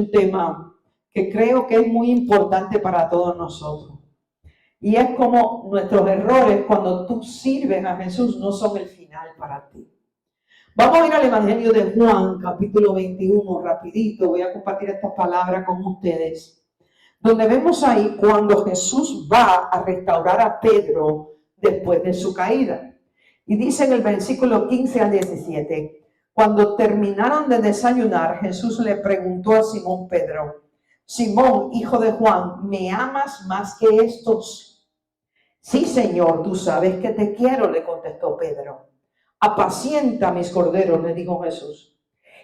un tema que creo que es muy importante para todos nosotros. Y es como nuestros errores cuando tú sirves a Jesús no son el final para ti. Vamos a ir al Evangelio de Juan, capítulo 21, rapidito. Voy a compartir estas palabras con ustedes. Donde vemos ahí cuando Jesús va a restaurar a Pedro después de su caída. Y dice en el versículo 15 al 17, cuando terminaron de desayunar, Jesús le preguntó a Simón Pedro, Simón, hijo de Juan, ¿me amas más que estos? Sí, Señor, tú sabes que te quiero, le contestó Pedro. Apacienta mis corderos, le dijo Jesús.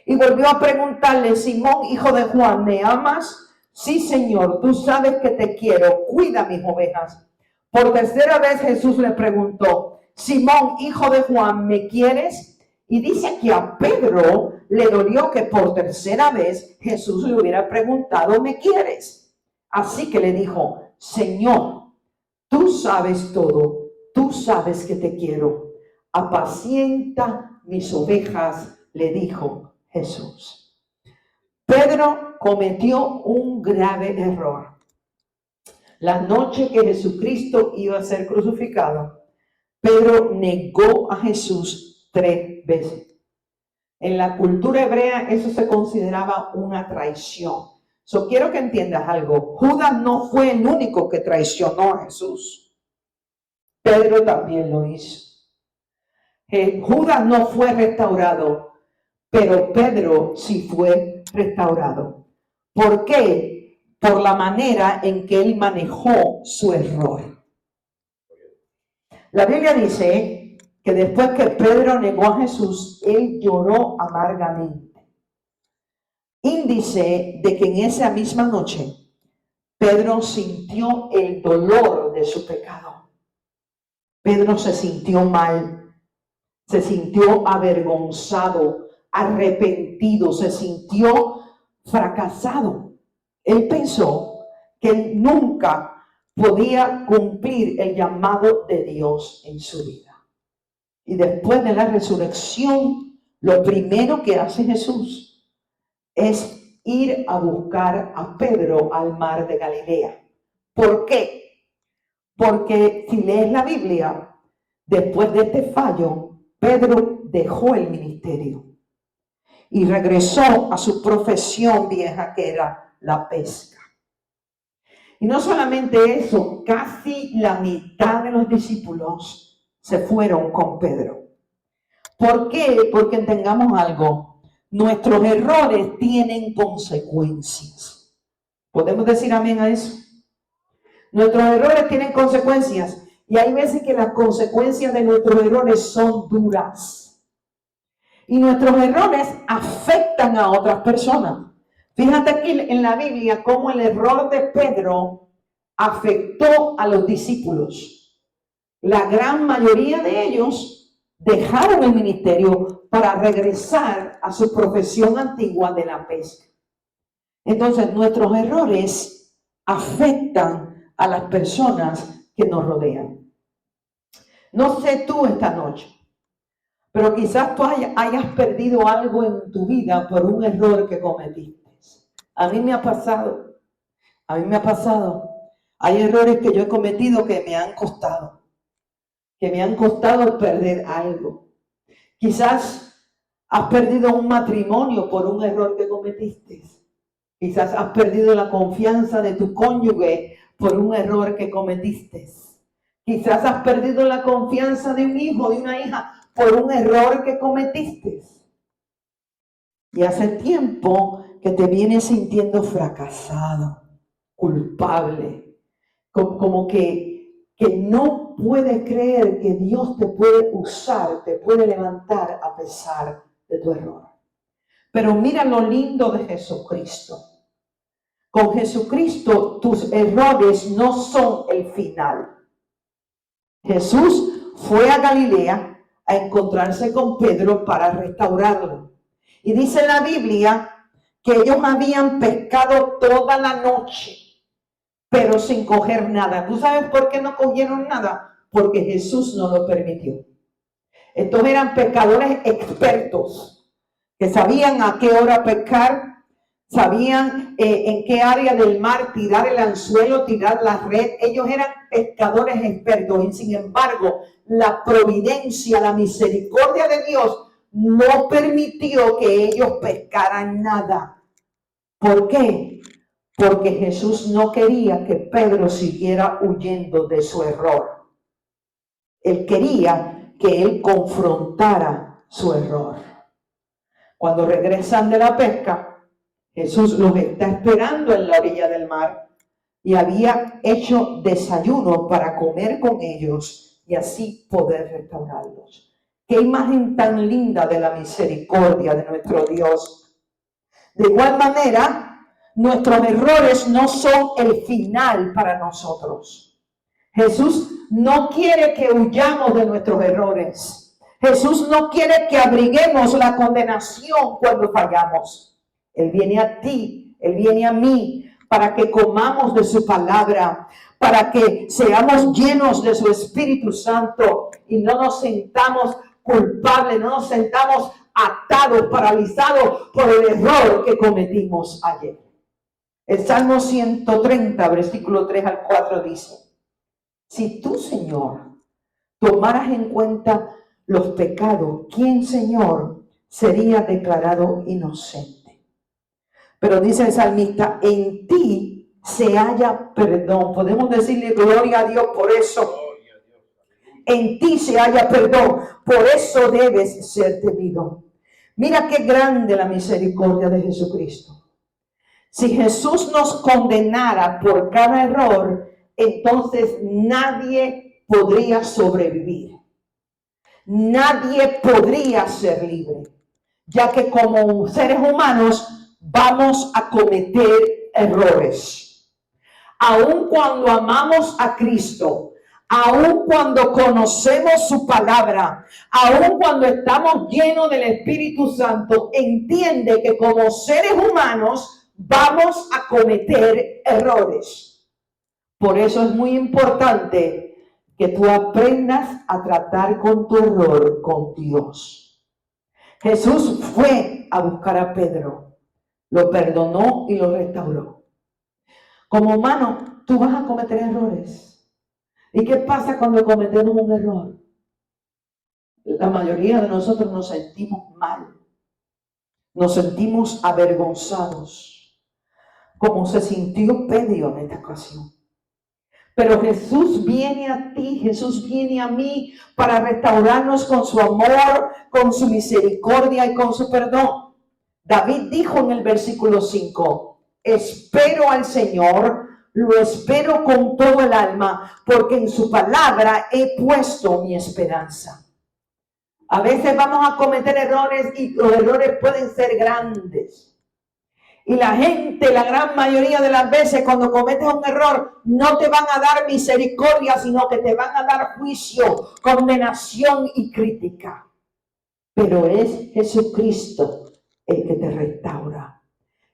Y volvió a preguntarle, Simón, hijo de Juan, ¿me amas? Sí, Señor, tú sabes que te quiero, cuida mis ovejas. Por tercera vez Jesús le preguntó, Simón, hijo de Juan, ¿me quieres? Y dice que a Pedro le dolió que por tercera vez Jesús le hubiera preguntado, ¿me quieres? Así que le dijo, Señor, tú sabes todo, tú sabes que te quiero. Apacienta mis ovejas, le dijo Jesús. Pedro cometió un grave error. La noche que Jesucristo iba a ser crucificado, Pedro negó a Jesús 3 veces. En la cultura hebrea eso se consideraba una traición. Quiero que entiendas algo. Judas no fue el único que traicionó a Jesús. Pedro también lo hizo. Judas no fue restaurado, pero Pedro sí fue restaurado. ¿Por qué? Por la manera en que él manejó su error. La Biblia dice que después que Pedro negó a Jesús, él lloró amargamente. Índice de que en esa misma noche Pedro sintió el dolor de su pecado. Pedro se sintió mal, se sintió avergonzado, arrepentido, se sintió fracasado. Él pensó que él nunca podía cumplir el llamado de Dios en su vida. Y después de la resurrección, lo primero que hace Jesús es ir a buscar a Pedro al mar de Galilea. ¿Por qué? Porque si lees la Biblia, después de este fallo, Pedro dejó el ministerio y regresó a su profesión vieja, que era la pesca. Y no solamente eso, casi la mitad de los discípulos se fueron con Pedro. ¿Por qué? Porque entendamos algo. Nuestros errores tienen consecuencias. ¿Podemos decir amén a eso? Nuestros errores tienen consecuencias. Y hay veces que las consecuencias de nuestros errores son duras. Y nuestros errores afectan a otras personas. Fíjate aquí en la Biblia cómo el error de Pedro afectó a los discípulos. La gran mayoría de ellos dejaron el ministerio para regresar a su profesión antigua de la pesca. Entonces, nuestros errores afectan a las personas que nos rodean. No sé tú esta noche, pero quizás tú hayas perdido algo en tu vida por un error que cometiste. A mí me ha pasado. Hay errores que yo he cometido que me han costado perder algo. Quizás has perdido un matrimonio por un error que cometiste. Quizás has perdido la confianza de tu cónyuge por un error que cometiste. Quizás has perdido la confianza de un hijo, de una hija, por un error que cometiste. Y hace tiempo que te vienes sintiendo fracasado, culpable, como que no puedes creer que Dios te puede usar, te puede levantar a pesar de tu error. Pero mira lo lindo de Jesucristo. Con Jesucristo tus errores no son el final. Jesús fue a Galilea a encontrarse con Pedro para restaurarlo. Y dice la Biblia que ellos habían pescado toda la noche, pero sin coger nada. ¿Tú sabes por qué no cogieron nada? Porque Jesús no lo permitió. Estos eran pescadores expertos que sabían a qué hora pescar, sabían en qué área del mar tirar el anzuelo, tirar la red. Ellos eran pescadores expertos y sin embargo la providencia, la misericordia de Dios no permitió que ellos pescaran nada. ¿Por qué? Porque Jesús no quería que Pedro siguiera huyendo de su error. Él quería que él confrontara su error. Cuando regresan de la pesca, Jesús los está esperando en la orilla del mar y había hecho desayuno para comer con ellos y así poder restaurarlos. Qué imagen tan linda de la misericordia de nuestro Dios. De igual manera, nuestros errores no son el final para nosotros. Jesús no quiere que huyamos de nuestros errores. Jesús no quiere que abriguemos la condenación cuando fallamos. Él viene a ti, Él viene a mí para que comamos de su palabra, para que seamos llenos de su Espíritu Santo y no nos sintamos culpables, no nos sintamos atados, paralizados por el error que cometimos ayer. El Salmo 130, versículo 3 al 4 dice: si tú, Señor, tomaras en cuenta los pecados, ¿quién, Señor, sería declarado inocente? Pero dice el salmista, en ti se halla perdón. Podemos decirle gloria a Dios por eso. En ti se halla perdón, por eso debes ser temido. Mira qué grande la misericordia de Jesucristo. Si Jesús nos condenara por cada error, entonces nadie podría sobrevivir. Nadie podría ser libre, ya que como seres humanos vamos a cometer errores. Aun cuando amamos a Cristo, aun cuando conocemos su palabra, aun cuando estamos llenos del Espíritu Santo, entiende que como seres humanos vamos a cometer errores. Por eso es muy importante que tú aprendas a tratar con tu error con Dios. Jesús fue a buscar a Pedro, lo perdonó y lo restauró. Como humano, tú vas a cometer errores. ¿Y qué pasa cuando cometemos un error? La mayoría de nosotros nos sentimos mal, nos sentimos avergonzados, como se sintió Pedro en esta ocasión. Pero Jesús viene a ti, Jesús viene a mí para restaurarnos con su amor, con su misericordia y con su perdón. David dijo en el versículo 5, espero al Señor, lo espero con todo el alma, porque en su palabra he puesto mi esperanza. A veces vamos a cometer errores y los errores pueden ser grandes. Y la gente, la gran mayoría de las veces, cuando cometes un error, no te van a dar misericordia, sino que te van a dar juicio, condenación y crítica. Pero es Jesucristo el que te restaura.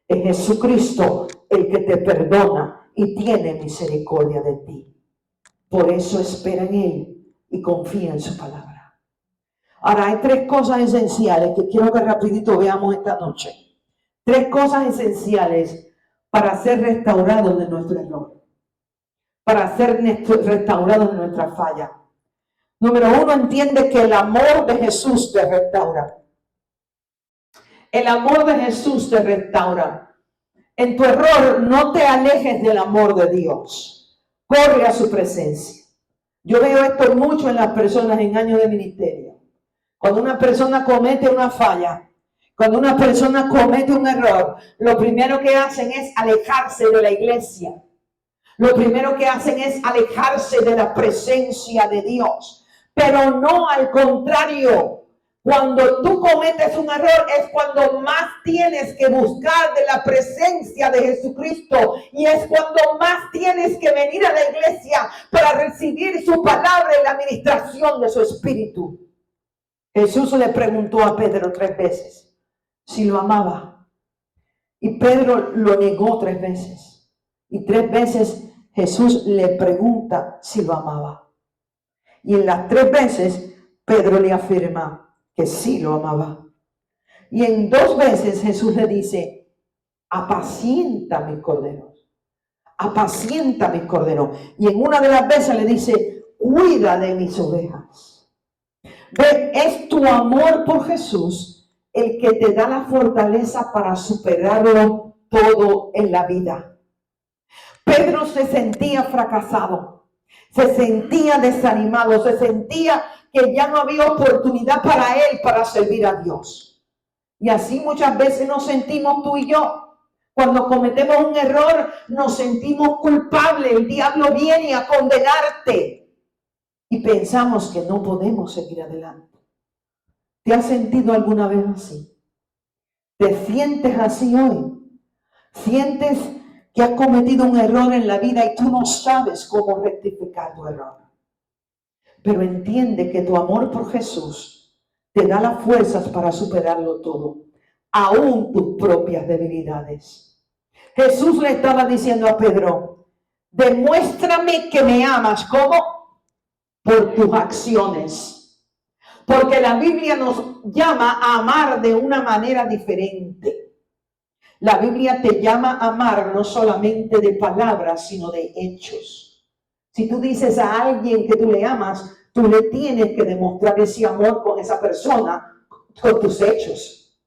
Es Jesucristo el que te perdona y tiene misericordia de ti. Por eso espera en Él y confía en su palabra. Ahora, hay tres cosas esenciales que quiero que rapidito veamos esta noche. Tres cosas esenciales para ser restaurados de nuestro error, para ser restaurados de nuestra falla. Número uno, entiende que el amor de Jesús te restaura. El amor de Jesús te restaura. En tu error no te alejes del amor de Dios. Corre a su presencia. Yo veo esto mucho en las personas en años de ministerio. Cuando una persona comete una falla, cuando una persona comete un error, lo primero que hacen es alejarse de la iglesia. Lo primero que hacen es alejarse de la presencia de Dios. Pero no al contrario. Cuando tú cometes un error es cuando más tienes que buscar de la presencia de Jesucristo. Y es cuando más tienes que venir a la iglesia para recibir su palabra y la administración de su Espíritu. Jesús le preguntó a Pedro 3 veces si lo amaba. Y Pedro lo negó 3 veces. Y 3 veces Jesús le pregunta si lo amaba. Y en las 3 veces Pedro le afirma que sí lo amaba. Y en 2 veces Jesús le dice, apacienta mis corderos. Apacienta mis corderos. Y en una de las veces le dice, cuida de mis ovejas. Ve, es tu amor por Jesús el que te da la fortaleza para superarlo todo en la vida. Pedro se sentía fracasado, se sentía desanimado, se sentía que ya no había oportunidad para él para servir a Dios. Y así muchas veces nos sentimos tú y yo. Cuando cometemos un error, nos sentimos culpables. El diablo viene a condenarte y pensamos que no podemos seguir adelante. ¿Te has sentido alguna vez así? ¿Te sientes así hoy? ¿Sientes que has cometido un error en la vida y tú no sabes cómo rectificar tu error? Pero entiende que tu amor por Jesús te da las fuerzas para superarlo todo, aún tus propias debilidades. Jesús le estaba diciendo a Pedro, demuéstrame que me amas. ¿Cómo? Por tus acciones. Porque la Biblia nos llama a amar de una manera diferente. La Biblia te llama a amar no solamente de palabras, sino de hechos. Si tú dices a alguien que tú le amas, tú le tienes que demostrar ese amor con esa persona, con tus hechos.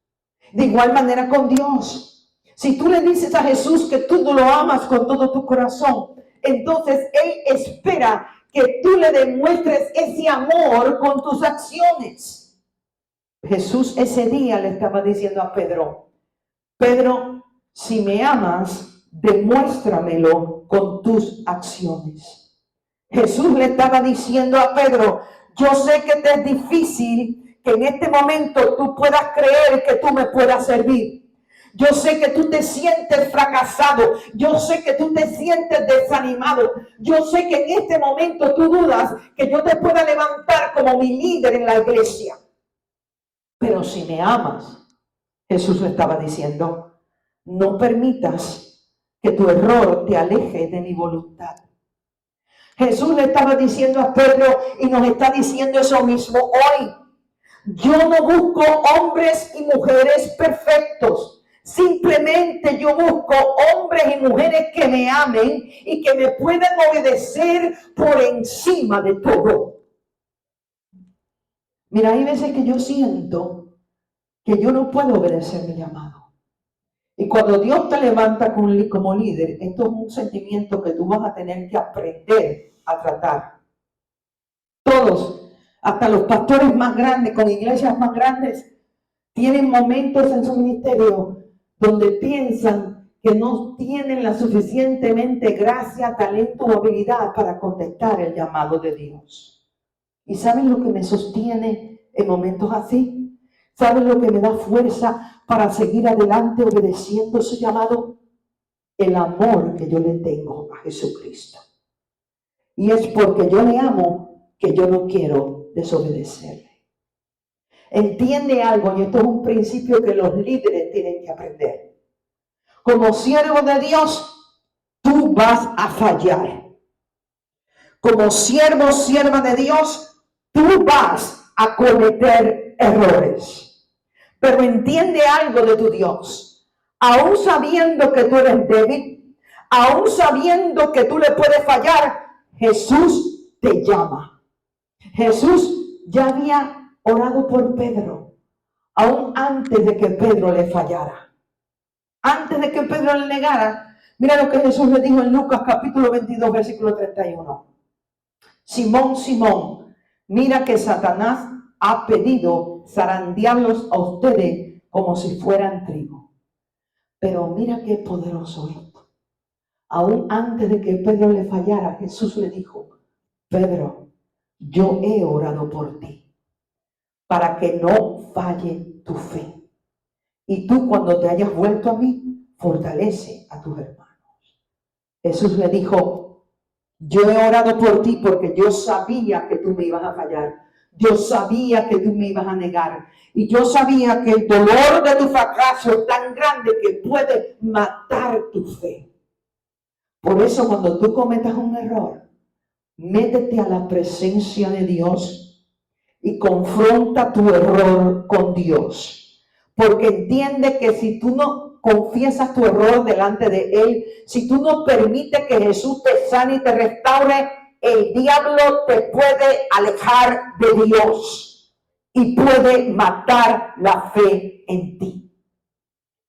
De igual manera con Dios. Si tú le dices a Jesús que tú lo amas con todo tu corazón, entonces Él espera que tú le demuestres ese amor con tus acciones. Jesús ese día le estaba diciendo a Pedro, Pedro, si me amas, demuéstramelo con tus acciones. Jesús le estaba diciendo a Pedro, yo sé que te es difícil que en este momento tú puedas creer que tú me puedas servir. Yo sé que tú te sientes fracasado. Yo sé que tú te sientes desanimado. Yo sé que en este momento tú dudas que yo te pueda levantar como mi líder en la iglesia. Pero si me amas, Jesús le estaba diciendo, no permitas que tu error te aleje de mi voluntad. Jesús le estaba diciendo a Pedro y nos está diciendo eso mismo hoy. Yo no busco hombres y mujeres perfectos. Simplemente yo busco hombres y mujeres que me amen y que me puedan obedecer por encima de todo. Mira, hay veces que yo siento que yo no puedo obedecer mi llamado. Y cuando Dios te levanta como líder, esto es un sentimiento que tú vas a tener que aprender a tratar. Todos, hasta los pastores más grandes, con iglesias más grandes, tienen momentos en su ministerio donde piensan que no tienen la suficientemente gracia, talento o habilidad para contestar el llamado de Dios. ¿Y saben lo que me sostiene en momentos así? ¿Saben lo que me da fuerza para seguir adelante obedeciendo su llamado? El amor que yo le tengo a Jesucristo. Y es porque yo le amo que yo no quiero desobedecerle. Entiende algo, y esto es un principio que los líderes tienen que aprender. Como siervo de Dios, tú vas a fallar. Como siervo, sierva de Dios, tú vas a cometer errores. Pero entiende algo de tu Dios. Aún sabiendo que tú eres débil, aún sabiendo que tú le puedes fallar, Jesús te llama. Jesús ya había orado por Pedro, aún antes de que Pedro le fallara. Antes de que Pedro le negara, mira lo que Jesús le dijo en Lucas capítulo 22, versículo 31. Simón, Simón, mira que Satanás ha pedido zarandearlos a ustedes como si fueran trigo. Pero mira qué poderoso esto. Aún antes de que Pedro le fallara, Jesús le dijo, Pedro, yo he orado por ti, para que no falle tu fe. Y tú, cuando te hayas vuelto a mí, fortalece a tus hermanos. Jesús le dijo, yo he orado por ti porque yo sabía que tú me ibas a fallar. Yo sabía que tú me ibas a negar. Y yo sabía que el dolor de tu fracaso es tan grande que puede matar tu fe. Por eso, cuando tú cometas un error, métete a la presencia de Dios y confronta tu error con Dios. Porque entiende que si tú no no confiesas tu error delante de Él, si tú no permites que Jesús te sane y te restaure, el diablo te puede alejar de Dios y puede matar la fe en ti.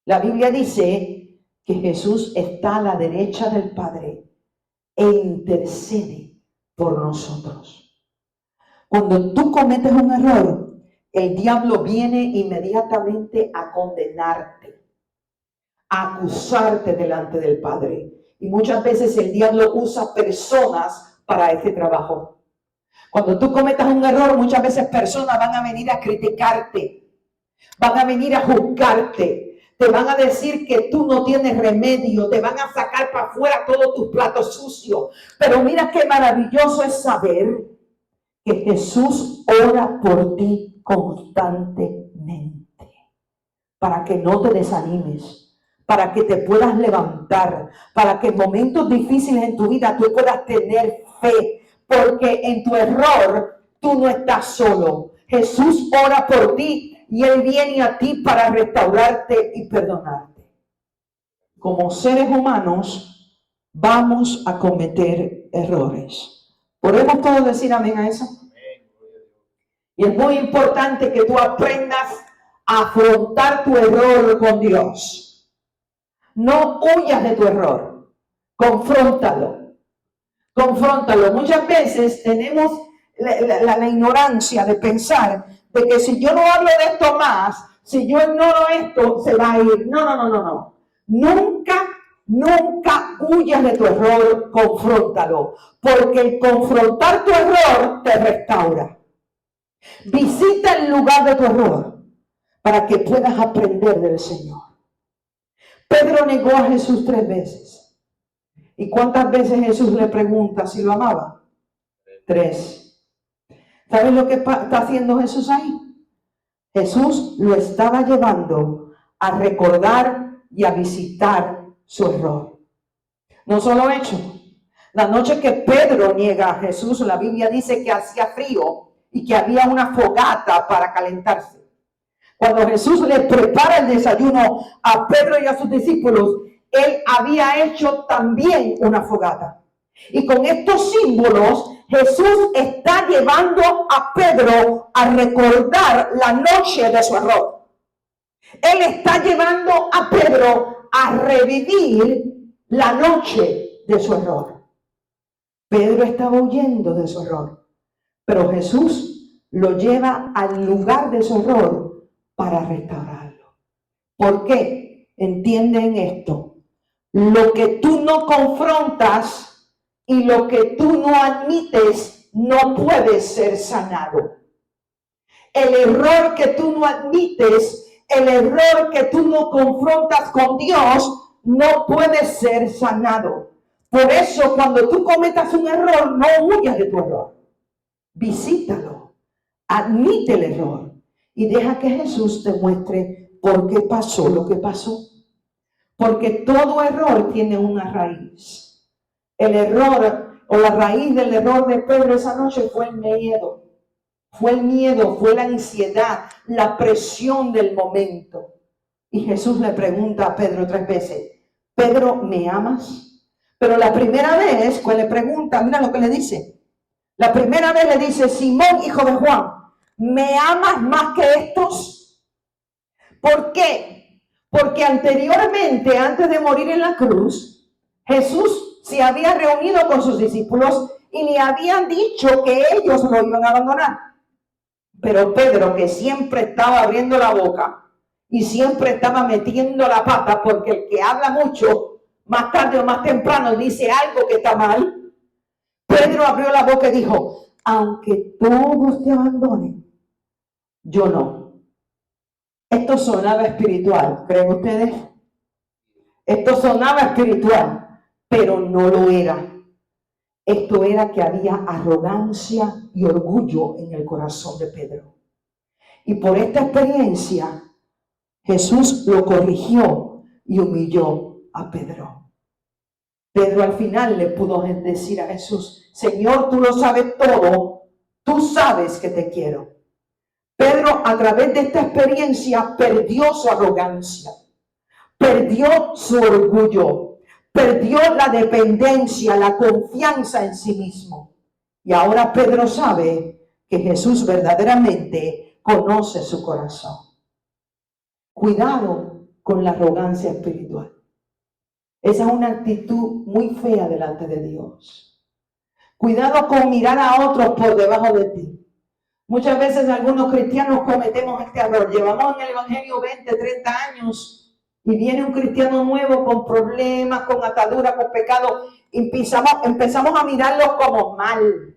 La Biblia dice que Jesús está a la derecha del Padre e intercede por nosotros. Cuando tú cometes un error, el diablo viene inmediatamente a condenarte, a acusarte delante del Padre. Y muchas veces el diablo usa personas para este trabajo. Cuando tú cometas un error, muchas veces personas van a venir a criticarte, van a venir a juzgarte, te van a decir que tú no tienes remedio, te van a sacar para afuera todos tus platos sucios. Pero mira qué maravilloso es saber que Jesús ora por ti constantemente, para que no te desanimes, para que te puedas levantar, para que en momentos difíciles en tu vida tú puedas tener fe, porque en tu error tú no estás solo. Jesús ora por ti y Él viene a ti para restaurarte y perdonarte. Como seres humanos vamos a cometer errores. ¿Podemos todos decir amén a eso? Y es muy importante que tú aprendas a afrontar tu error con Dios. No huyas de tu error. Confróntalo. Confróntalo. Muchas veces tenemos la ignorancia de pensar de que si yo no hablo de esto más, si yo ignoro esto, se va a ir. No. Nunca huyas de tu error. Confróntalo. Porque el confrontar tu error te restaura. Visita el lugar de tu error para que puedas aprender del Señor. Pedro negó a Jesús 3 veces. ¿Y cuántas veces Jesús le pregunta si lo amaba? 3. ¿Sabes lo que está haciendo Jesús ahí? Jesús lo estaba llevando a recordar y a visitar su error. No solo hecho. La noche que Pedro niega a Jesús, la Biblia dice que hacía frío y que había una fogata para calentarse. Cuando Jesús le prepara el desayuno a Pedro y a sus discípulos, Él había hecho también una fogata. Y con estos símbolos, Jesús está llevando a Pedro a recordar la noche de su error. Él está llevando a Pedro a revivir la noche de su error. Pedro estaba huyendo de su error. Pero Jesús lo lleva al lugar de su error para restaurarlo. ¿Por qué? Entienden esto. Lo que tú no confrontas y lo que tú no admites no puede ser sanado. El error que tú no admites, el error que tú no confrontas con Dios, no puede ser sanado. Por eso, cuando tú cometas un error, no huyas de tu error. Visítalo, admite el error y deja que Jesús te muestre por qué pasó lo que pasó. Porque todo error tiene una raíz. El error o la raíz del error de Pedro esa noche fue el miedo. Fue el miedo, fue la ansiedad, la presión del momento. Y Jesús le pregunta a Pedro 3 veces, Pedro, ¿me amas? Pero la primera vez que le pregunta, mira lo que le dice. La primera vez le dice, Simón, hijo de Juan, ¿me amas más que estos? ¿Por qué? Porque anteriormente, antes de morir en la cruz, Jesús se había reunido con sus discípulos y le habían dicho que ellos lo iban a abandonar. Pero Pedro, que siempre estaba abriendo la boca y siempre estaba metiendo la pata, porque el que habla mucho, más tarde o más temprano dice algo que está mal. Pedro abrió la boca y dijo, aunque todos te abandonen, yo no. Esto sonaba espiritual, ¿creen ustedes? Esto sonaba espiritual, pero no lo era. Esto era que había arrogancia y orgullo en el corazón de Pedro. Y por esta experiencia, Jesús lo corrigió y humilló a Pedro. Pedro al final le pudo decir a Jesús, Señor, tú lo sabes todo, tú sabes que te quiero. Pedro, a través de esta experiencia, perdió su arrogancia, perdió su orgullo, perdió la dependencia, la confianza en sí mismo. Y ahora Pedro sabe que Jesús verdaderamente conoce su corazón. Cuidado con la arrogancia espiritual. Esa es una actitud muy fea delante de Dios. Cuidado con mirar a otros por debajo de ti. Muchas veces algunos cristianos cometemos este error. Llevamos en el Evangelio 20, 30 años y viene un cristiano nuevo con problemas, con ataduras, con pecados. Y empezamos a mirarlos como mal.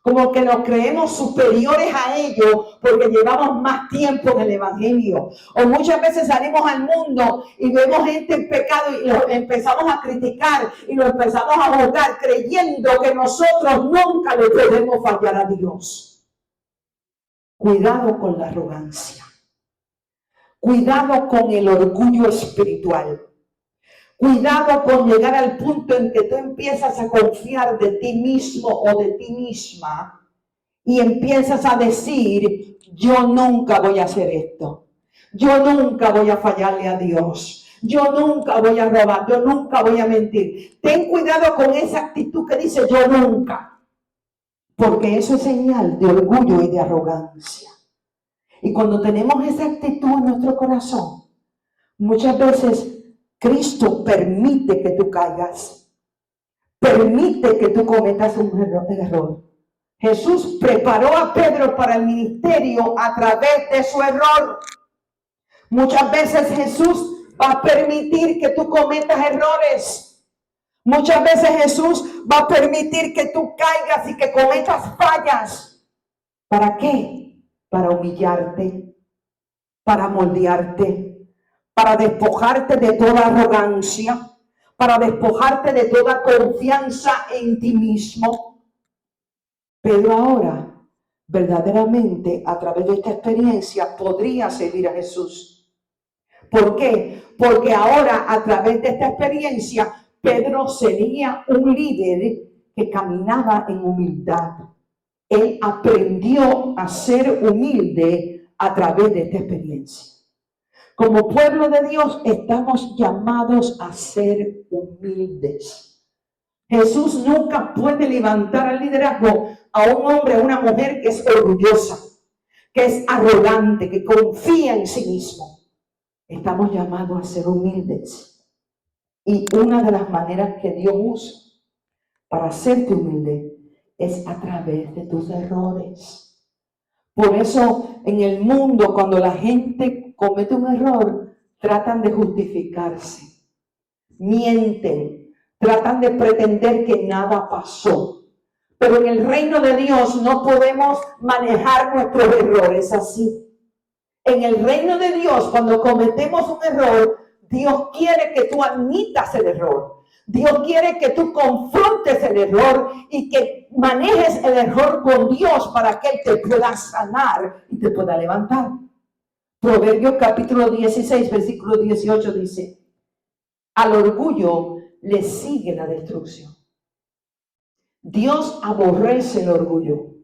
Como que nos creemos superiores a ellos porque llevamos más tiempo en el Evangelio. O muchas veces salimos al mundo y vemos gente en pecado y lo empezamos a criticar y lo empezamos a juzgar creyendo que nosotros nunca le podemos fallar a Dios. Cuidado con la arrogancia. Cuidado con el orgullo espiritual. Cuidado con llegar al punto en que tú empiezas a confiar de ti mismo o de ti misma y empiezas a decir, yo nunca voy a hacer esto. Yo nunca voy a fallarle a Dios. Yo nunca voy a robar. Yo nunca voy a mentir. Ten cuidado con esa actitud que dice yo nunca. Porque eso es señal de orgullo y de arrogancia. Y cuando tenemos esa actitud en nuestro corazón, muchas veces Cristo permite que tú caigas, permite que tú cometas un error. Jesús preparó a Pedro para el ministerio a través de su error. Muchas veces Jesús va a permitir que tú cometas errores. Muchas veces Jesús va a permitir que tú caigas y que cometas fallas. ¿Para qué? Para humillarte, para moldearte, para despojarte de toda arrogancia, para despojarte de toda confianza en ti mismo. Pero ahora, verdaderamente, a través de esta experiencia, podría seguir a Jesús. ¿Por qué? Porque ahora, a través de esta experiencia, Pedro sería un líder que caminaba en humildad. Él aprendió a ser humilde a través de esta experiencia. Como pueblo de Dios estamos llamados a ser humildes. Jesús nunca puede levantar al liderazgo a un hombre o una mujer que es orgullosa, que es arrogante, que confía en sí mismo. Estamos llamados a ser humildes. Y una de las maneras que Dios usa para hacerte humilde es a través de tus errores. Por eso en el mundo, cuando la gente comete un error, tratan de justificarse, mienten, tratan de pretender que nada pasó. Pero en el reino de Dios no podemos manejar nuestros errores así. En el reino de Dios, cuando cometemos un error, Dios quiere que tú admitas el error. Dios quiere que tú confrontes el error y que manejes el error con Dios para que Él te pueda sanar y te pueda levantar. Proverbios capítulo 16, versículo 18 dice, al orgullo le sigue la destrucción. Dios aborrece el orgullo.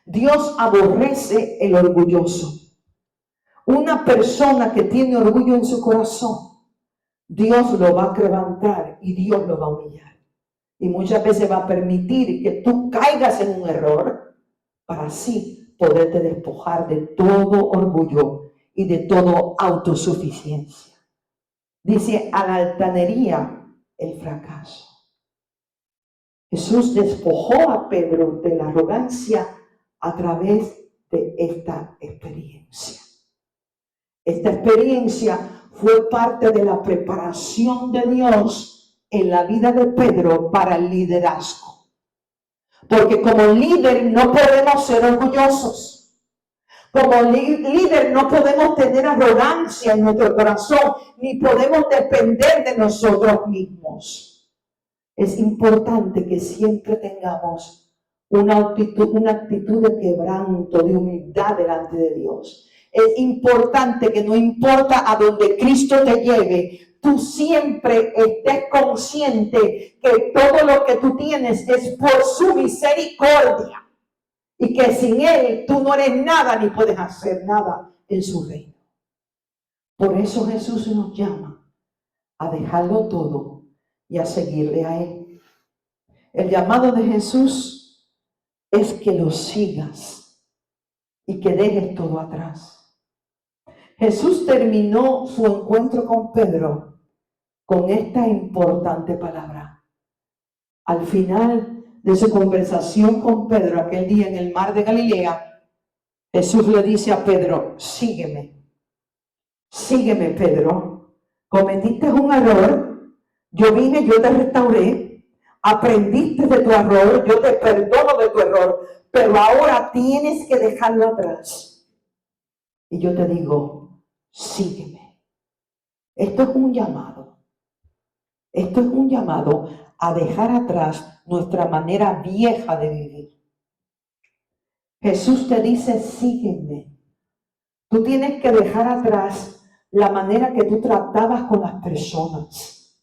Dios aborrece el orgulloso. Una persona que tiene orgullo en su corazón, Dios lo va a quebrantar y Dios lo va a humillar. Y muchas veces va a permitir que tú caigas en un error para así poderte despojar de todo orgullo y de toda autosuficiencia. Dice, a la altanería el fracaso. Jesús despojó a Pedro de la arrogancia a través de esta experiencia. Esta experiencia fue parte de la preparación de Dios en la vida de Pedro para el liderazgo. Porque como líder no podemos ser orgullosos. Como líder no podemos tener arrogancia en nuestro corazón, ni podemos depender de nosotros mismos. Es importante que siempre tengamos una actitud de quebranto, de humildad delante de Dios. Es importante que no importa a donde Cristo te lleve, tú siempre estés consciente que todo lo que tú tienes es por su misericordia y que sin Él tú no eres nada ni puedes hacer nada en su reino. Por eso Jesús nos llama a dejarlo todo y a seguirle a Él. El llamado de Jesús es que lo sigas y que dejes todo atrás. Jesús terminó su encuentro con Pedro con esta importante palabra. Al final de su conversación con Pedro aquel día en el mar de Galilea, Jesús le dice a Pedro: sígueme, sígueme, Pedro. Cometiste un error, yo vine, yo te restauré, aprendiste de tu error, yo te perdono de tu error, pero ahora tienes que dejarlo atrás. Y yo te digo, sígueme. Esto es un llamado. Esto es un llamado a dejar atrás nuestra manera vieja de vivir. Jesús te dice, sígueme. Tú tienes que dejar atrás la manera que tú tratabas con las personas,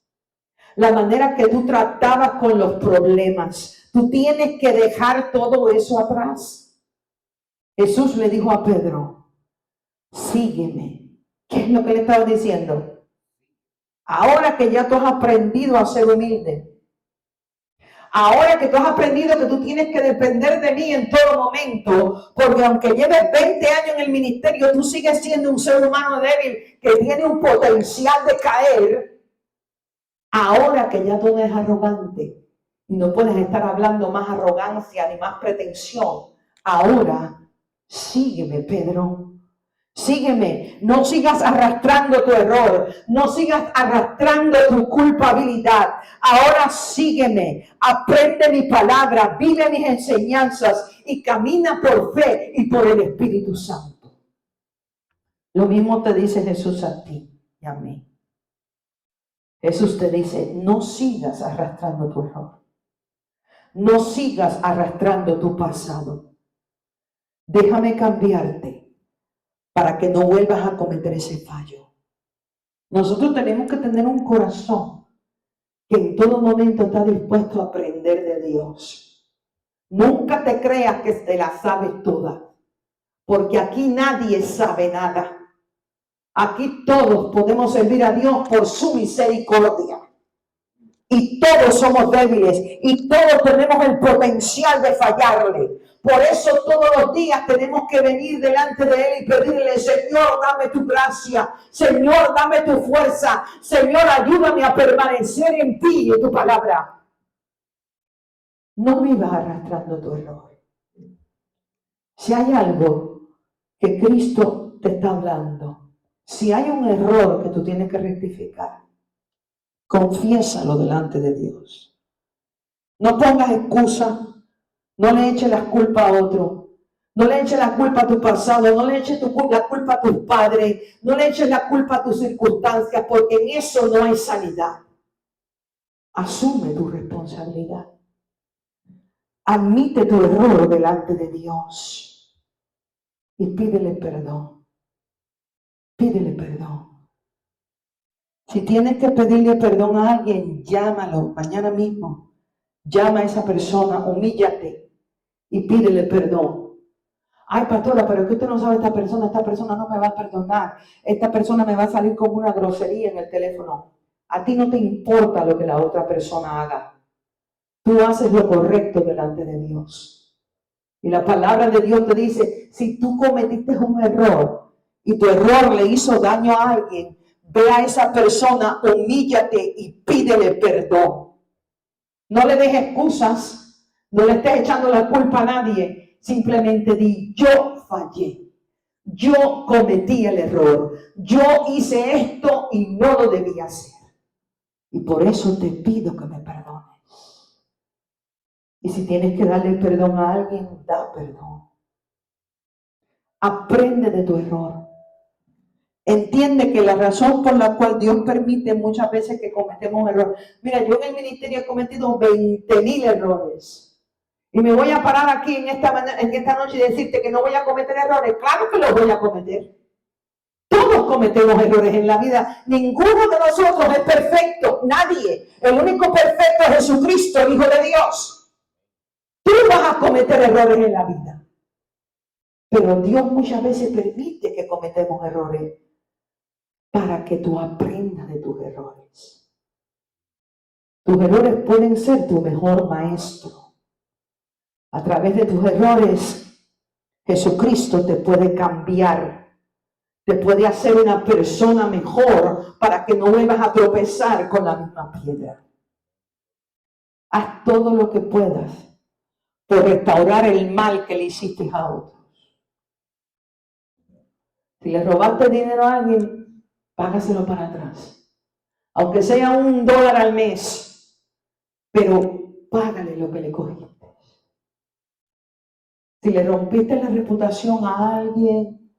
la manera que tú tratabas con los problemas. Tú tienes que dejar todo eso atrás. Jesús le dijo a Pedro, sígueme. ¿Qué es lo que le estaba diciendo? Ahora que ya tú has aprendido a ser humilde, ahora que tú has aprendido que tú tienes que depender de mí en todo momento, porque aunque lleves 20 años en el ministerio, tú sigues siendo un ser humano débil que tiene un potencial de caer. Ahora que ya tú no eres arrogante y no puedes estar hablando más arrogancia ni más pretensión, ahora sígueme, Pedro. Sígueme, no sigas arrastrando tu error, no sigas arrastrando tu culpabilidad. Ahora sígueme, aprende mi palabra, vive mis enseñanzas y camina por fe y por el Espíritu Santo. Lo mismo te dice Jesús a ti y a mí. Jesús te dice, no sigas arrastrando tu error, no sigas arrastrando tu pasado. Déjame cambiarte para que no vuelvas a cometer ese fallo. Nosotros tenemos que tener un corazón que en todo momento está dispuesto a aprender de Dios. Nunca te creas que te la sabes toda, porque aquí nadie sabe nada. Aquí todos podemos servir a Dios por su misericordia. Y todos somos débiles y todos tenemos el potencial de fallarle. Por eso todos los días tenemos que venir delante de Él y pedirle, Señor, dame tu gracia, Señor, dame tu fuerza, Señor, ayúdame a permanecer en ti y en tu palabra. No vivas arrastrando tu error. Si hay algo que Cristo te está hablando, si hay un error que tú tienes que rectificar, confiésalo delante de Dios. No pongas excusa, no le eches la culpa a otro, no le eches la culpa a tu pasado, no le eches la culpa a tus padres, no le eches la culpa a tus circunstancias, porque en eso no hay sanidad. Asume tu responsabilidad. Admite tu error delante de Dios y pídele perdón. Pídele perdón. Si tienes que pedirle perdón a alguien, llámalo mañana mismo. Llama a esa persona, humíllate y pídele perdón. Ay, pastora, pero es que usted no sabe esta persona no me va a perdonar. Esta persona me va a salir como una grosería en el teléfono. A ti no te importa lo que la otra persona haga. Tú haces lo correcto delante de Dios. Y la palabra de Dios te dice, si tú cometiste un error y tu error le hizo daño a alguien, ve a esa persona, humíllate y pídele perdón. No le des excusas, no le estés echando la culpa a nadie. Simplemente di, yo fallé, yo cometí el error, yo hice esto y no lo debía hacer. Y por eso te pido que me perdones. Y si tienes que darle perdón a alguien, da perdón. Aprende de tu error. Entiende que la razón por la cual Dios permite muchas veces que cometemos errores. Mira, yo en el ministerio he cometido 20,000 errores. Y me voy a parar aquí en esta noche y decirte que no voy a cometer errores. Claro que los voy a cometer. Todos cometemos errores en la vida. Ninguno de nosotros es perfecto. Nadie. El único perfecto es Jesucristo, el Hijo de Dios. Tú vas a cometer errores en la vida. Pero Dios muchas veces permite que cometemos errores para que tú aprendas de tus errores. Tus errores pueden ser tu mejor maestro. A través de tus errores, Jesucristo te puede cambiar, te puede hacer una persona mejor para que no vuelvas a tropezar con la misma piedra. Haz todo lo que puedas por restaurar el mal que le hiciste a otros. Si le robaste dinero a alguien, págaselo para atrás. Aunque sea $1 al mes, pero págale lo que le cogiste. Si le rompiste la reputación a alguien,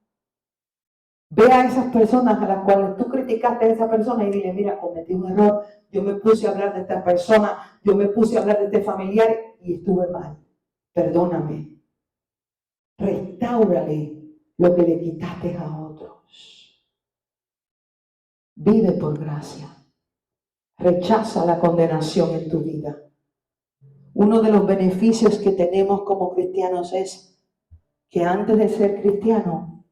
ve a esas personas a las cuales tú criticaste a esa persona y dile, mira, cometí un error, yo me puse a hablar de esta persona, yo me puse a hablar de este familiar y estuve mal. Perdóname. Restáurale lo que le quitaste a otros. Vive por gracia. Rechaza la condenación en tu vida. Uno de los beneficios que tenemos como cristianos es que antes de ser cristiano,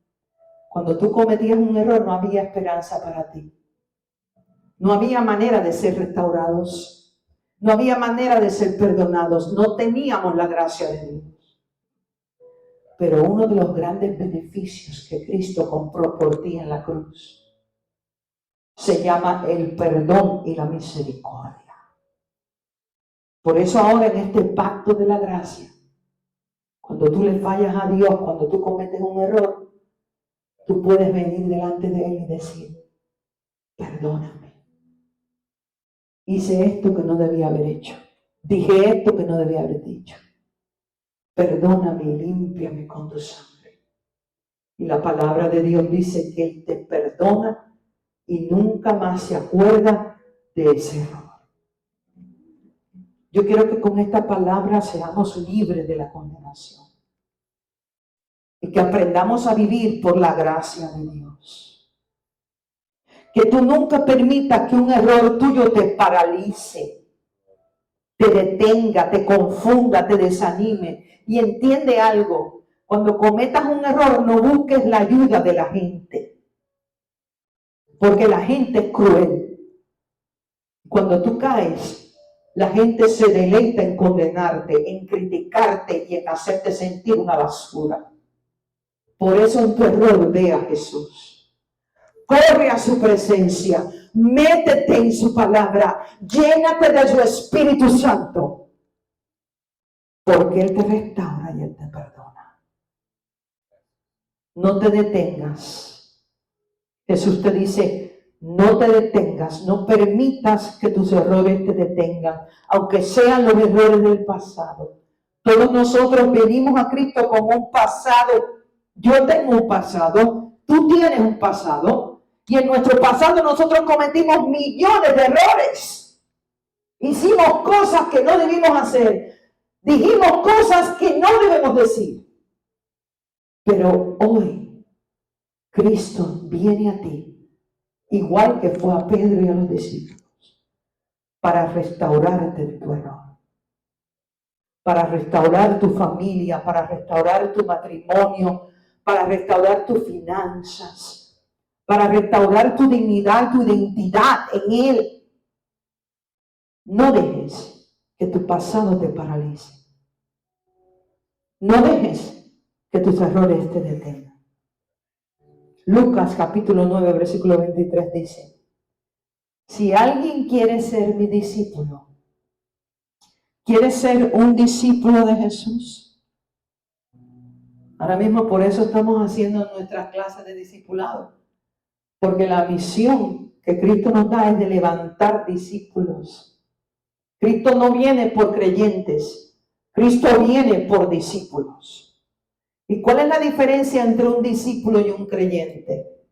cuando tú cometías un error, no había esperanza para ti. No había manera de ser restaurados. No había manera de ser perdonados. No teníamos la gracia de Dios. Pero uno de los grandes beneficios que Cristo compró por ti en la cruz se llama el perdón y la misericordia. Por eso ahora en este pacto de la gracia, cuando tú le fallas a Dios, cuando tú cometes un error, tú puedes venir delante de Él y decir, perdóname. Hice esto que no debía haber hecho. Dije esto que no debía haber dicho. Perdóname y límpiame con tu sangre. Y la palabra de Dios dice que Él te perdona y nunca más se acuerda de ese error. Yo quiero que con esta palabra seamos libres de la condenación. Y que aprendamos a vivir por la gracia de Dios. Que tú nunca permitas que un error tuyo te paralice, te detenga, te confunda, te desanime. Y entiende algo, cuando cometas un error no busques la ayuda de la gente, porque la gente es cruel. Cuando tú caes, la gente se deleita en condenarte, en criticarte y en hacerte sentir una basura. Por eso en tu error ve a Jesús. Corre a su presencia, métete en su palabra, llénate de su Espíritu Santo, porque Él te restaura y Él te perdona. No te detengas. Jesús te dice, no te detengas, no permitas que tus errores te detengan, aunque sean los errores del pasado. Todos nosotros venimos a Cristo con un pasado. Yo tengo un pasado, tú tienes un pasado, y en nuestro pasado nosotros cometimos millones de errores. Hicimos cosas que no debimos hacer, dijimos cosas que no debemos decir. Pero hoy Cristo viene a ti, igual que fue a Pedro y a los discípulos, para restaurarte de tu error, para restaurar tu familia, para restaurar tu matrimonio, para restaurar tus finanzas, para restaurar tu dignidad, tu identidad en Él. No dejes que tu pasado te paralice. No dejes que tus errores te detengan. Lucas capítulo 9, versículo 23 dice, si alguien quiere ser mi discípulo, quiere ser un discípulo de Jesús. Ahora mismo por eso estamos haciendo nuestras clases de discipulado, porque la misión que Cristo nos da es de levantar discípulos. Cristo no viene por creyentes, Cristo viene por discípulos. ¿Y cuál es la diferencia entre un discípulo y un creyente?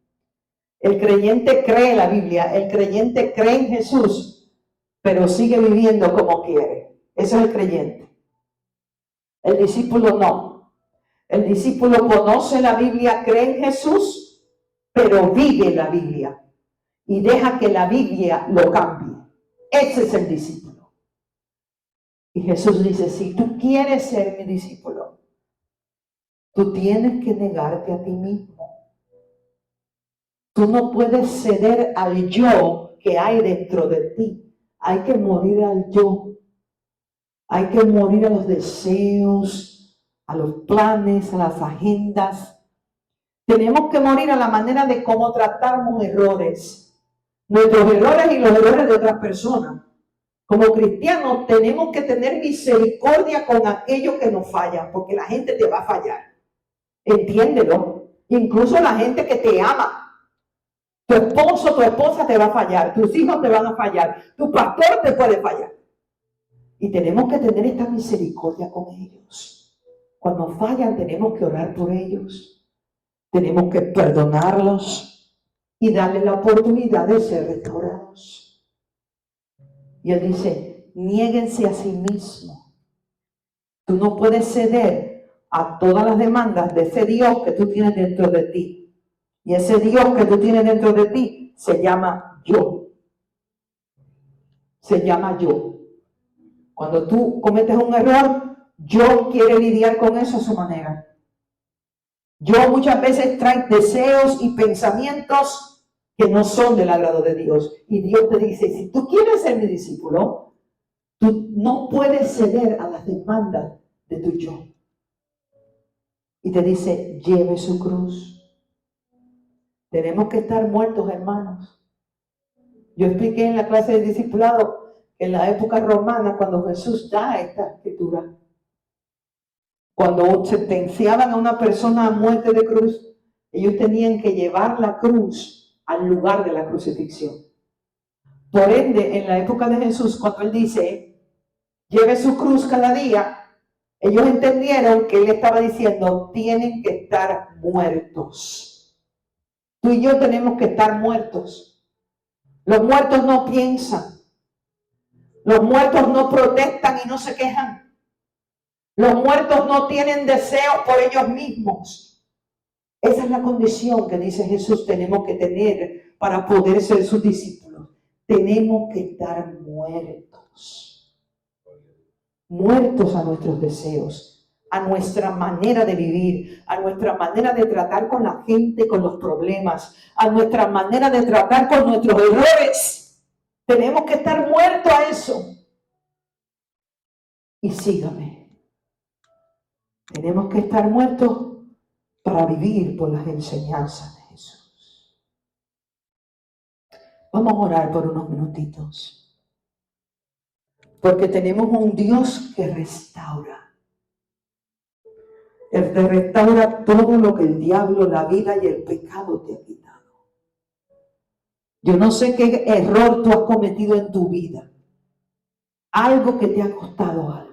El creyente cree la Biblia, el creyente cree en Jesús, pero sigue viviendo como quiere. Ese es el creyente. El discípulo no. El discípulo conoce la Biblia, cree en Jesús, pero vive la Biblia y deja que la Biblia lo cambie. Ese es el discípulo. Y Jesús dice, si tú quieres ser mi discípulo, tú tienes que negarte a ti mismo. Tú no puedes ceder al yo que hay dentro de ti. Hay que morir al yo. Hay que morir a los deseos, a los planes, a las agendas. Tenemos que morir a la manera de cómo tratamos errores. Nuestros errores y los errores de otras personas. Como cristianos tenemos que tener misericordia con aquellos que nos fallan, porque la gente te va a fallar. Entiéndelo. Incluso la gente que te ama. Tu esposo, tu esposa te va a fallar. Tus hijos te van a fallar. Tu pastor te puede fallar. Y tenemos que tener esta misericordia con ellos. Cuando fallan tenemos que orar por ellos. Tenemos que perdonarlos y darles la oportunidad de ser restaurados. Y él dice, niéguense a sí mismos. Tú no puedes ceder a todas las demandas de ese Dios que tú tienes dentro de ti. Y ese Dios que tú tienes dentro de ti se llama yo. Se llama yo. Cuando tú cometes un error, yo quiere lidiar con eso a su manera. Yo muchas veces trae deseos y pensamientos que no son del agrado de Dios. Y Dios te dice, si tú quieres ser mi discípulo, tú no puedes ceder a las demandas de tu yo. Y te dice, lleve su cruz. Tenemos que estar muertos, hermanos. Yo expliqué en la clase de discipulado en la época romana, cuando Jesús da esta escritura, cuando sentenciaban a una persona a muerte de cruz, ellos tenían que llevar la cruz al lugar de la crucifixión. Por ende, en la época de Jesús, cuando él dice, lleve su cruz cada día, ellos entendieron que él estaba diciendo, tienen que estar muertos. Tú y yo tenemos que estar muertos. Los muertos no piensan. Los muertos no protestan y no se quejan. Los muertos no tienen deseos por ellos mismos. Esa es la condición que dice Jesús tenemos que tener para poder ser sus discípulos. Tenemos que estar muertos. Muertos a nuestros deseos, a nuestra manera de vivir, a nuestra manera de tratar con la gente, con los problemas, a nuestra manera de tratar con nuestros errores. Tenemos que estar muertos a eso. Y sígame. Tenemos que estar muertos para vivir por las enseñanzas de Jesús. Vamos a orar por unos minutitos. Porque tenemos un Dios que restaura. Él te restaura todo lo que el diablo, la vida y el pecado te ha quitado. Yo no sé qué error tú has cometido en tu vida. Algo que te ha costado algo.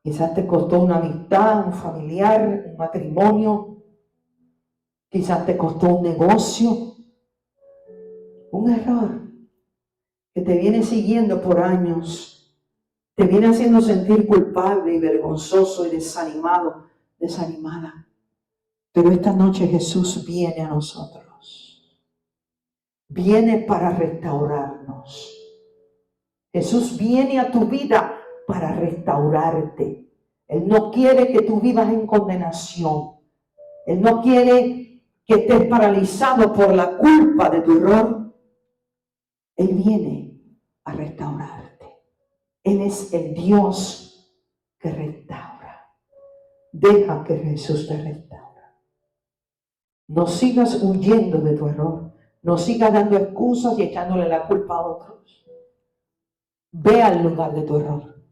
Quizás te costó una amistad, un familiar, un matrimonio. Quizás te costó un negocio. Un error que te viene siguiendo por años. Te viene haciendo sentir culpable y vergonzoso y desanimado, desanimada. Pero esta noche Jesús viene a nosotros. Viene para restaurarnos. Jesús viene a tu vida para restaurarte. Él no quiere que tú vivas en condenación. Él no quiere que estés paralizado por la culpa de tu error. Él viene a restaurarte. Él es el Dios que restaura. Deja que Jesús te restaura. No sigas huyendo de tu error. No sigas dando excusas y echándole la culpa a otros. Ve al lugar de tu error.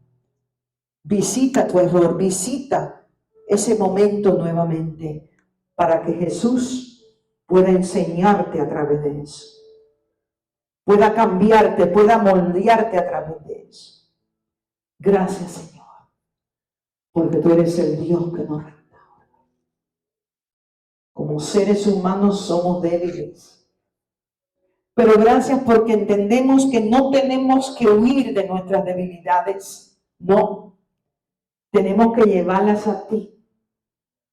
Visita tu error. Visita ese momento nuevamente para que Jesús pueda enseñarte a través de eso. Pueda cambiarte, pueda moldearte a través de eso. Gracias, Señor, porque tú eres el Dios que nos restaura. Como seres humanos somos débiles. Pero gracias porque entendemos que no tenemos que huir de nuestras debilidades. No. Tenemos que llevarlas a ti.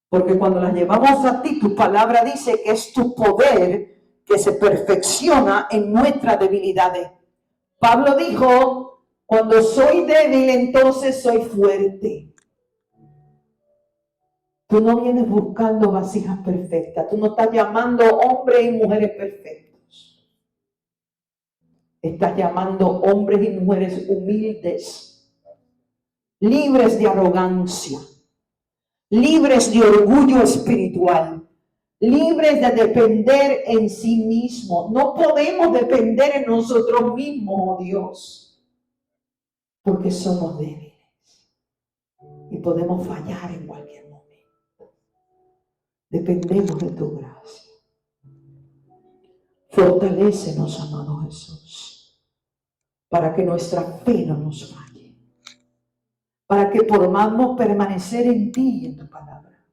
Porque cuando las llevamos a ti, tu palabra dice que es tu poder que se perfecciona en nuestras debilidades. Pablo dijo, cuando soy débil, entonces soy fuerte. Tú no vienes buscando vasijas perfectas. Tú no estás llamando hombres y mujeres perfectos. Estás llamando hombres y mujeres humildes, libres de arrogancia, libres de orgullo espiritual, libres de depender en sí mismos. No podemos depender en nosotros mismos, oh Dios, porque somos débiles y podemos fallar en cualquier momento. Dependemos de tu gracia. Fortalécenos, amado Jesús, para que nuestra fe no nos falle, para que podamos permanecer en ti y en tu palabra.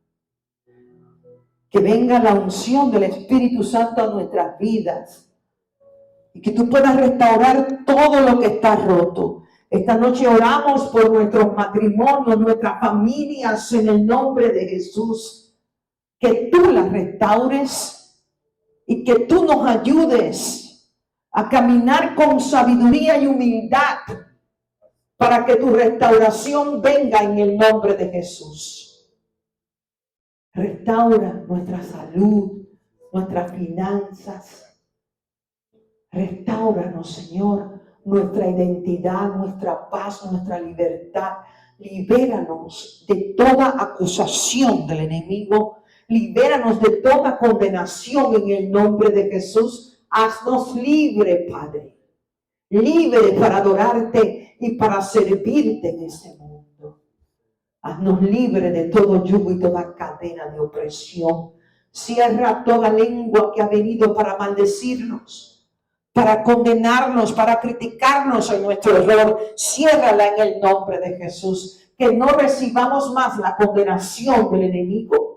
Que venga la unción del Espíritu Santo a nuestras vidas y que tú puedas restaurar todo lo que está roto. Esta noche oramos por nuestros matrimonios, nuestras familias, en el nombre de Jesús. Que tú las restaures y que tú nos ayudes a caminar con sabiduría y humildad para que tu restauración venga en el nombre de Jesús. Restaura nuestra salud, nuestras finanzas. Restáuranos, Señor, nuestra identidad, nuestra paz, nuestra libertad. Libéranos de toda acusación del enemigo. Libéranos de toda condenación en el nombre de Jesús. Haznos libre, Padre. Libre para adorarte y para servirte en este mundo. Haznos libre de todo yugo y toda cadena de opresión. Cierra toda lengua que ha venido para maldecirnos, para condenarnos, para criticarnos en nuestro error. Ciérrala en el nombre de Jesús. Que no recibamos más la condenación del enemigo.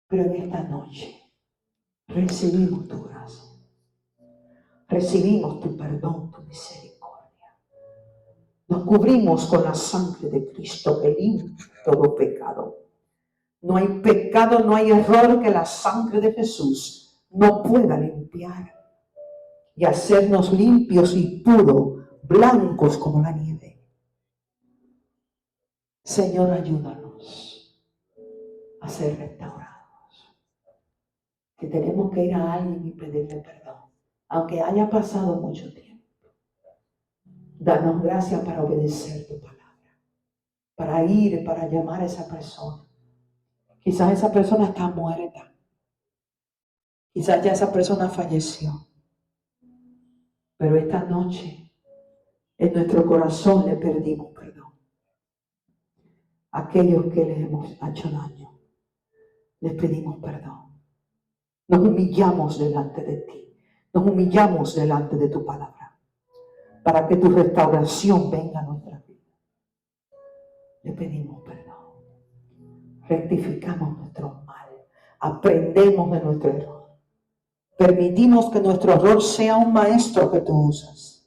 Pero en esta noche recibimos tu gracia, recibimos tu perdón, tu misericordia. Nos cubrimos con la sangre de Cristo que limpia todo pecado. No hay pecado, no hay error que la sangre de Jesús no pueda limpiar y hacernos limpios y puros, blancos como la nieve. Señor, ayúdanos a ser restaurados. Que tenemos que ir a alguien y pedirle perdón, aunque haya pasado mucho tiempo. Danos gracia para obedecer tu palabra, para ir, para llamar a esa persona. Quizás esa persona está muerta, quizás ya esa persona falleció, pero esta noche en nuestro corazón le pedimos perdón. Aquellos que les hemos hecho daño, les pedimos perdón. Nos humillamos delante de ti. Nos humillamos delante de tu palabra. Para que tu restauración venga a nuestra vida. Le pedimos perdón. Rectificamos nuestro mal. Aprendemos de nuestro error. Permitimos que nuestro error sea un maestro que tú usas.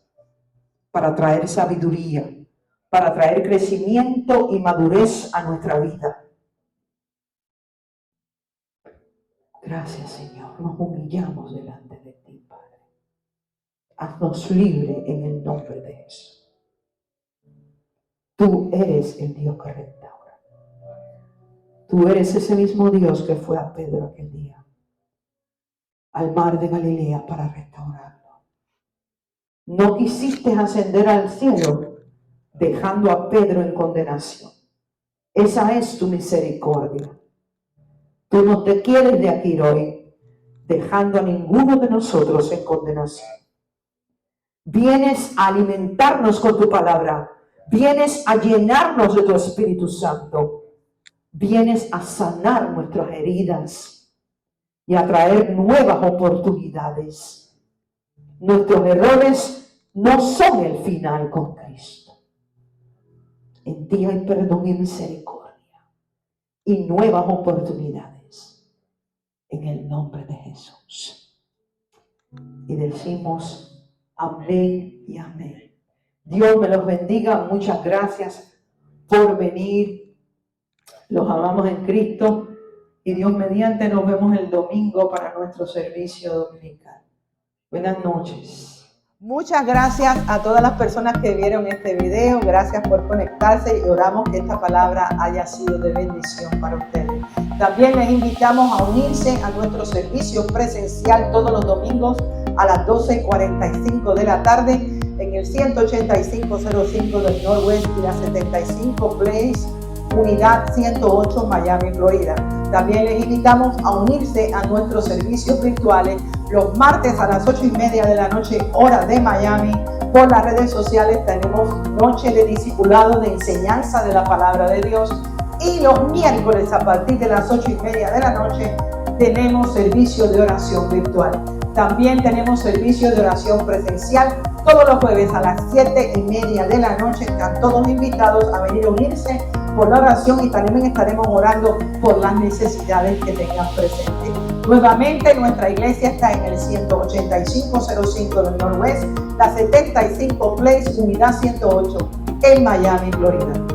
Para traer sabiduría. Para traer crecimiento y madurez a nuestra vida. Gracias, Señor. Nos humillamos delante de ti, Padre. Haznos libre en el nombre de Jesús. Tú eres el Dios que restaura. Tú eres ese mismo Dios que fue a Pedro aquel día al mar de Galilea para restaurarlo. No quisiste ascender al cielo dejando a Pedro en condenación. Esa es tu misericordia. Tú no te quieres de aquí hoy, dejando a ninguno de nosotros en condenación. Vienes a alimentarnos con tu palabra. Vienes a llenarnos de tu Espíritu Santo. Vienes a sanar nuestras heridas y a traer nuevas oportunidades. Nuestros errores no son el final con Cristo. En ti hay perdón y misericordia y nuevas oportunidades. En el nombre de Jesús. Y decimos amén y amén. Dios me los bendiga. Muchas gracias por venir. Los amamos en Cristo. Y Dios mediante nos vemos el domingo para nuestro servicio dominical. Buenas noches. Muchas gracias a todas las personas que vieron este video. Gracias por conectarse y oramos que esta palabra haya sido de bendición para ustedes. También les invitamos a unirse a nuestro servicio presencial todos los domingos a las 12:45 de la tarde en el 18505 del Northwest y la 75 Place, Unidad 108, Miami, Florida. También les invitamos a unirse a nuestros servicios virtuales los martes a las 8:30 de la noche, hora de Miami. Por las redes sociales tenemos noche de discipulado, de enseñanza de la palabra de Dios. Y los miércoles a partir de las 8:30 de la noche tenemos servicio de oración virtual. También tenemos servicio de oración presencial todos los jueves a las 7:30 de la noche. Están todos invitados a venir a unirse por la oración y también estaremos orando por las necesidades que tengan presentes. Nuevamente, nuestra iglesia está en el 18505 del Northwest, la 75 Place, Unidad 108, en Miami, Florida.